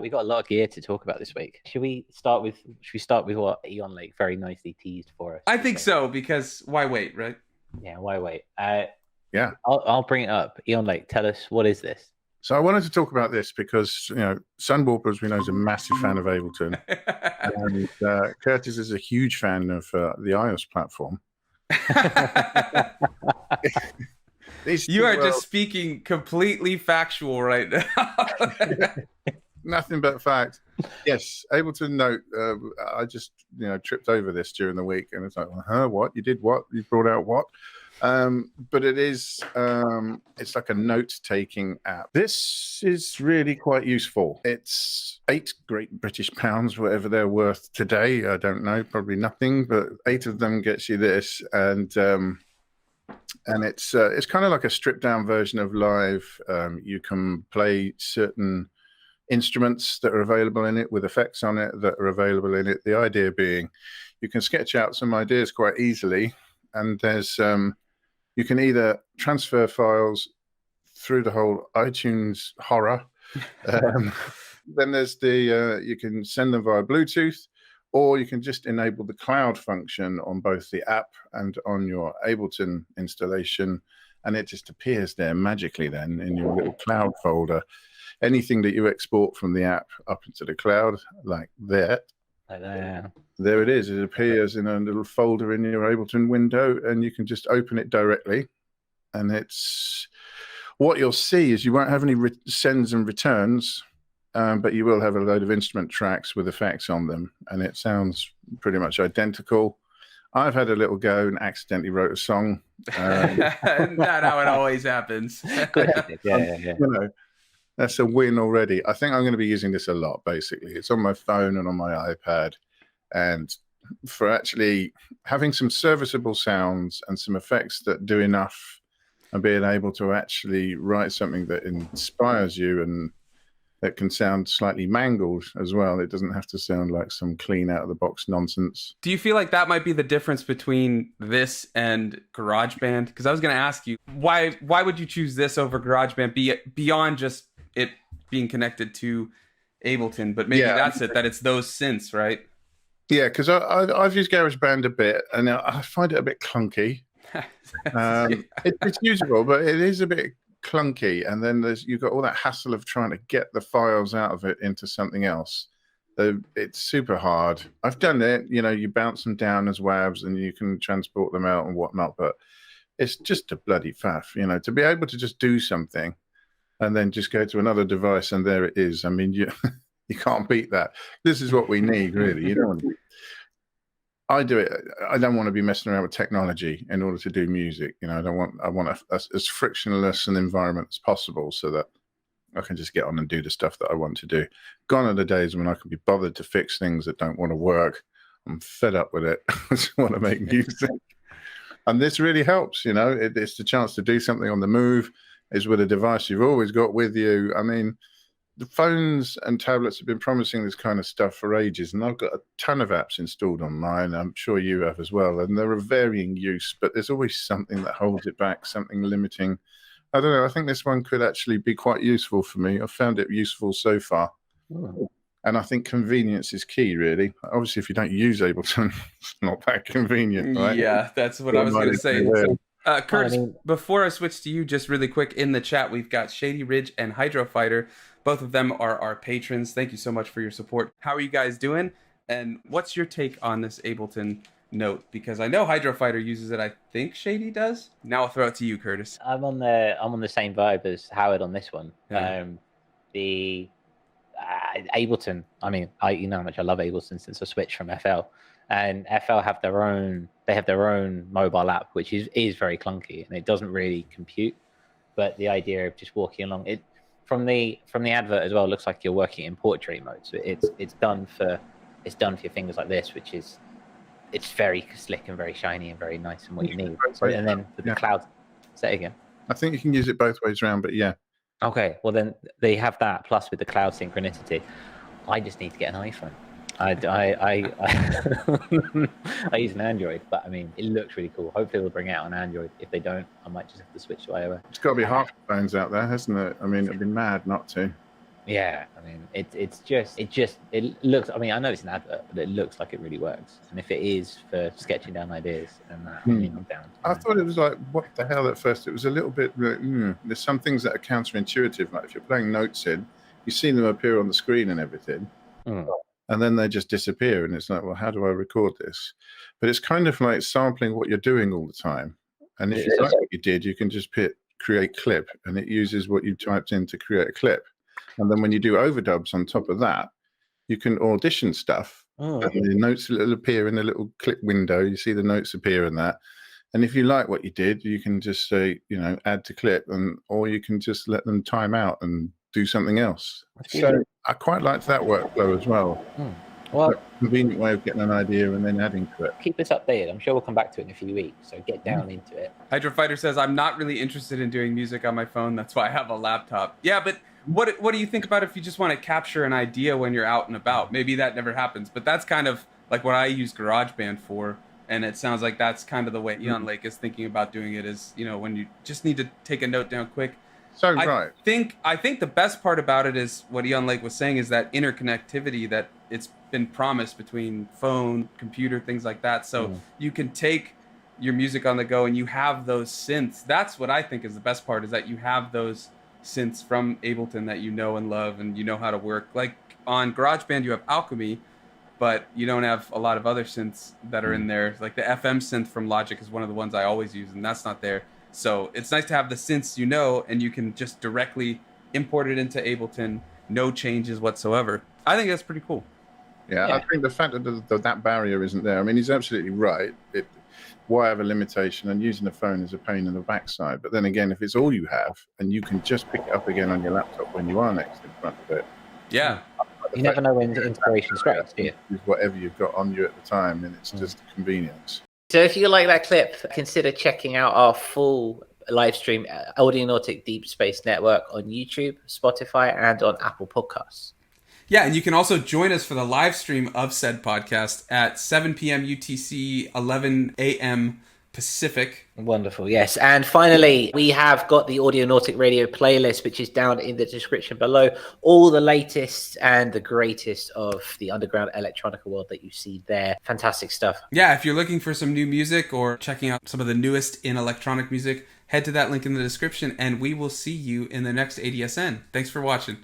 We got a lot of gear to talk about this week. Should we start with what Eon Lake very nicely teased for us? I think so, because why wait, right? Yeah, why wait? Yeah. I'll bring it up. Eon Lake, tell us, what is this? So I wanted to talk about this because, Sunwarper, as we know, is a massive fan of Ableton. And Curtis is a huge fan of the iOS platform. You are just speaking completely factual right now. Nothing but fact. Yes, Ableton Note. I just tripped over this during the week, and it's like, what? You did what? You brought out what? But it is it's like a note-taking app. This is really quite useful. It's 8 great British pounds, whatever they're worth today. I don't know, probably nothing, but 8 of them gets you this, and it's kind of like a stripped-down version of Live. You can play certain instruments that are available in it with effects on it that are available in it. The idea being you can sketch out some ideas quite easily, and there's you can either transfer files through the whole iTunes horror. Then there's you can send them via Bluetooth, or you can just enable the cloud function on both the app and on your Ableton installation, and it just appears there magically then in your little cloud folder. Anything that you export from the app up into the cloud, like that, there it is. It appears in a little folder in your Ableton window, and you can just open it directly. And it's what you'll see is you won't have any sends and returns, but you will have a load of instrument tracks with effects on them, and it sounds pretty much identical. I've had a little go and accidentally wrote a song. Not how it always happens. Yeah. That's a win already. I think I'm going to be using this a lot, basically. It's on my phone and on my iPad. And for actually having some serviceable sounds and some effects that do enough, and being able to actually write something that inspires you and that can sound slightly mangled as well. It doesn't have to sound like some clean out-of-the-box nonsense. Do you feel like that might be the difference between this and GarageBand? Because I was going to ask you, why would you choose this over GarageBand beyond just it being connected to Ableton? But maybe that's it, that it's those synths, right? Yeah, because I've used GarageBand a bit, and I find it a bit clunky. It's usable, but it is a bit clunky, and then you've got all that hassle of trying to get the files out of it into something else. It's super hard. I've done it, you bounce them down as WAVs and you can transport them out and whatnot, but it's just a bloody faff, to be able to just do something and then just go to another device and there it is. I mean, you can't beat that. This is what we need, really. You don't want to I don't want to be messing around with technology in order to do music. I want as frictionless an environment as possible so that I can just get on and do the stuff that I want to do. Gone are the days when I can be bothered to fix things that don't want to work. I'm fed up with it. I just want to make music. And this really helps, it's the chance to do something on the move. Is with a device you've always got with you. I mean, the phones and tablets have been promising this kind of stuff for ages, and I've got a ton of apps installed on mine. I'm sure you have as well, and they're of varying use, but there's always something that holds it back, something limiting. I don't know. I think this one could actually be quite useful for me. I've found it useful so far. Oh. And I think convenience is key, really. Obviously, if you don't use Ableton, it's not that convenient, right? Yeah, that's what I was going to say. Curtis, before I switch to you, just really quick, in the chat, we've got Shady Ridge and Hydro Fighter. Both of them are our patrons. Thank you so much for your support. How are you guys doing? And what's your take on this Ableton Note? Because I know Hydro Fighter uses it. I think Shady does. Now I'll throw it to you, Curtis. I'm on the same vibe as Howard on this one. Yeah. The Ableton. I mean, you know how much I love Ableton since I switched from FL. And FL have their own mobile app, which is very clunky and it doesn't really compute. But the idea of just walking along it from the advert as well, it looks like you're working in portrait mode. So it's done for your fingers like this, which is it's very slick and very shiny and very nice and what you need. And then with the cloud, say it again. I think you can use it both ways around, but yeah. Okay, well then they have that plus with the cloud synchronicity. I just need to get an iPhone. I use an Android, but I mean, it looks really cool. Hopefully they'll bring it out on Android. If they don't, I might just have to switch to iOS. It's got to be half the phones out there, hasn't it? I mean, it'd be mad not to. Yeah, I mean, it looks. I mean, I know it's an advert, but it looks like it really works. And if it is for sketching down ideas, and I mean, I'm down. I thought it was like, what the hell at first? It was a little bit. There's some things that are counterintuitive. Like if you're playing notes in, you see them appear on the screen and everything, and then they just disappear. And it's like, well, how do I record this? But it's kind of like sampling what you're doing all the time. And if you like what you did, you can just hit create clip, and it uses what you typed in to create a clip. And then when you do overdubs on top of that, you can audition stuff. And the notes will appear in a little clip window. You see the notes appear in that. And if you like what you did, you can just say, add to clip, or you can just let them time out and do something else. So I quite liked that workflow as well. Well, a convenient way of getting an idea and then adding to it. Keep us updated. I'm sure we'll come back to it in a few weeks. So get down into it. Hydro Fighter says, I'm not really interested in doing music on my phone. That's why I have a laptop. Yeah, but what do you think about if you just want to capture an idea when you're out and about? Maybe that never happens, but that's kind of like what I use GarageBand for. And it sounds like that's kind of the way Eon Lake is thinking about doing it is, when you just need to take a note down quick. So right. I think the best part about it is what Eon Lake was saying is that interconnectivity that it's been promised between phone, computer, things like that. So you can take your music on the go and you have those synths. That's what I think is the best part, is that you have those synths from Ableton that you know and love and you know how to work. Like on GarageBand, you have Alchemy, but you don't have a lot of other synths that are in there. Like the FM synth from Logic is one of the ones I always use, and that's not there. So it's nice to have the synths and you can just directly import it into Ableton, no changes whatsoever. I think that's pretty cool. Yeah. I think the fact that that barrier isn't there, I mean, he's absolutely right. Why have a limitation? And using the phone is a pain in the backside. But then again, if it's all you have, and you can just pick it up again on your laptop when you are next in front of it. Yeah. You never know when the inspiration strikes, do you? Use whatever you've got on you at the time, and it's just a convenience. So if you like that clip, consider checking out our full live stream Audionautic Deep Space Network on YouTube, Spotify, and on Apple Podcasts. Yeah, and you can also join us for the live stream of said podcast at 7 p.m. UTC, 11 a.m. Pacific. Wonderful, yes. And finally, we have got the Audionautic Radio playlist, which is down in the description below. All the latest and the greatest of the underground electronica world that you see there. Fantastic stuff. Yeah, if you're looking for some new music or checking out some of the newest in electronic music, head to that link in the description, and we will see you in the next ADSN. Thanks for watching.